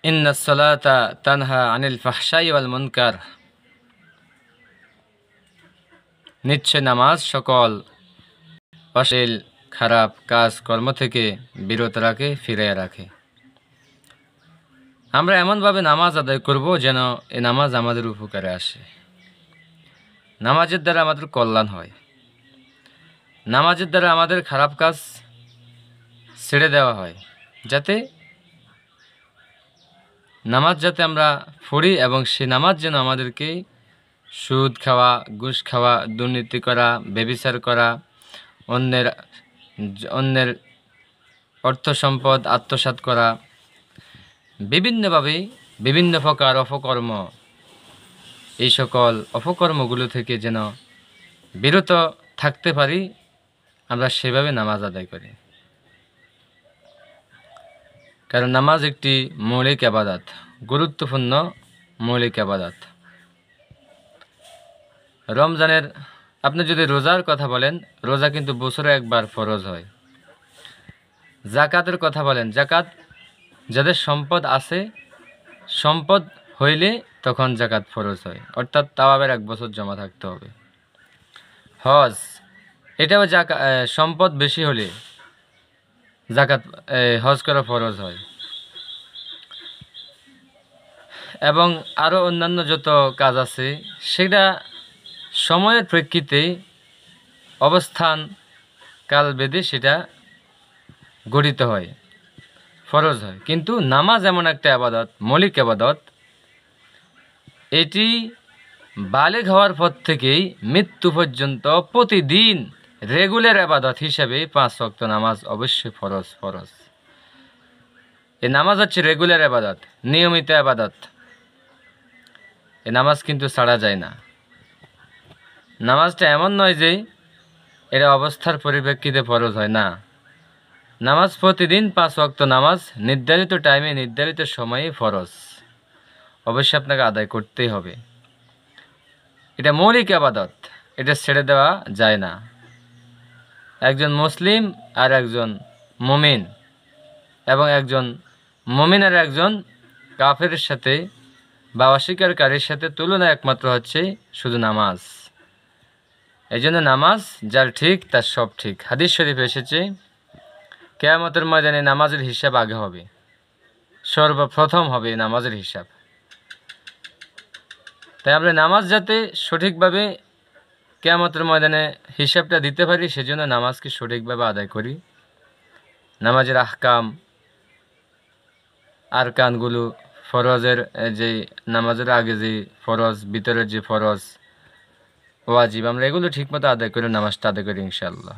ইন্নাস সালাতা তানহা আনিল ফাহশাই ওয়াল মুনকার। নিশ্চয় নামাজ সকল অশ্লীল খারাপ কাজ কর্ম থেকে বিরত রাখে, ফিরিয়ে রাখে। আমরা এমনভাবে নামাজ আদায় করব যেন এই নামাজ আমাদের উপকারে আসে, নামাজের দ্বারা আমাদের কল্যাণ হয়, নামাজের দ্বারা আমাদের খারাপ কাজ ছেড়ে দেওয়া হয়, যাতে নামাজ যাতে আমরা পড়ি এবং সেই নামাজ যেন আমাদেরকে সুদ খাওয়া, ঘুষ খাওয়া, দুর্নীতি করা, ব্যভিচার করা, অন্যের অর্থ সম্পদ আত্মসাৎ করা, বিভিন্নভাবে বিভিন্ন প্রকার অপকর্ম, এই সকল অপকর্মগুলো থেকে যেন বিরত থাকতে পারি, আমরা সেভাবে নামাজ আদায় করি। কারণ নামাজ একটি মৌলিক ইবাদত, গুরুত্বপূর্ণ মৌলিক ইবাদত। রমজানের আপনি যদি রোজার কথা বলেন, রোজা কিন্তু বছরে একবার ফরজ হয়। জাকাতের কথা বলেন, জাকাত যাদের সম্পদ আছে, সম্পদ হইলে তখন জাকাত ফরজ হয়, অর্থাৎ তাওয়াবের 1 বছর জমা থাকতে হবে। হজ, এটাও সম্পদ বেশি হলে জাকাত হজ করা ফরজ হয়। এবং আরও অন্যান্য যত কাজ আছে সেটা সময়ের প্রেক্ষিতে অবস্থান কালভেদে সেটা গঠিত হয়, ফরজ হয়। কিন্তু নামাজ এমন একটা ইবাদত, মৌলিক ইবাদত, এটি বালেগ হওয়ার পর থেকেই মৃত্যু পর্যন্ত প্রতিদিন রেগুলার ইবাদত হিসেবে 5 ওয়াক্ত নামাজ অবশ্যই ফরজ। এই নামাজ হচ্ছে রেগুলার ইবাদত, নিয়মিত ইবাদত। এই নামাজ কিন্তু ছাড়া যায় না। নামাজটা এমন নয় যে এটা অবস্থার পরিপ্রেক্ষিতে ফরজ হয় না। নামাজ প্রতিদিন 5 ওয়াক্ত নামাজ নির্ধারিত টাইমে, নির্ধারিত সময়ে ফরজ, অবশ্যই আপনাকে আদায় করতেই হবে। এটা মৌলিক ইবাদত, এটা ছেড়ে দেওয়া যায় না। একজন মুসলিম আর একজন মুমিন, এবং একজন মুমিন আর একজন কাফেরের সাথে বা অস্বীকারীর সাথে তুলনা একমাত্র হচ্ছে শুধু নামাজ। এই জন্য নামাজ যার ঠিক তার সব ঠিক। হাদিস শরীফ এসেছে, কিয়ামতের ময়দানে নামাজের হিসাব আগে হবে, সর্বপ্রথম হবে নামাজের হিসাব। তাই আমরা নামাজ যাতে সঠিকভাবে কিয়ামতের ময়দানে হিসাবটা দিতে পারি, সেজন্য নামাজকে সঠিকভাবে আদায় করি। নামাজের আহকাম, আরকানগুলো, ফরজের যে নামাজের আগে যে ফরজ, ভিতরের যে ফরজ, ওয়াজিব, আমরা এগুলো ঠিকমতো আদায় করে নামাজটা আদায় করি ইনশাআল্লাহ।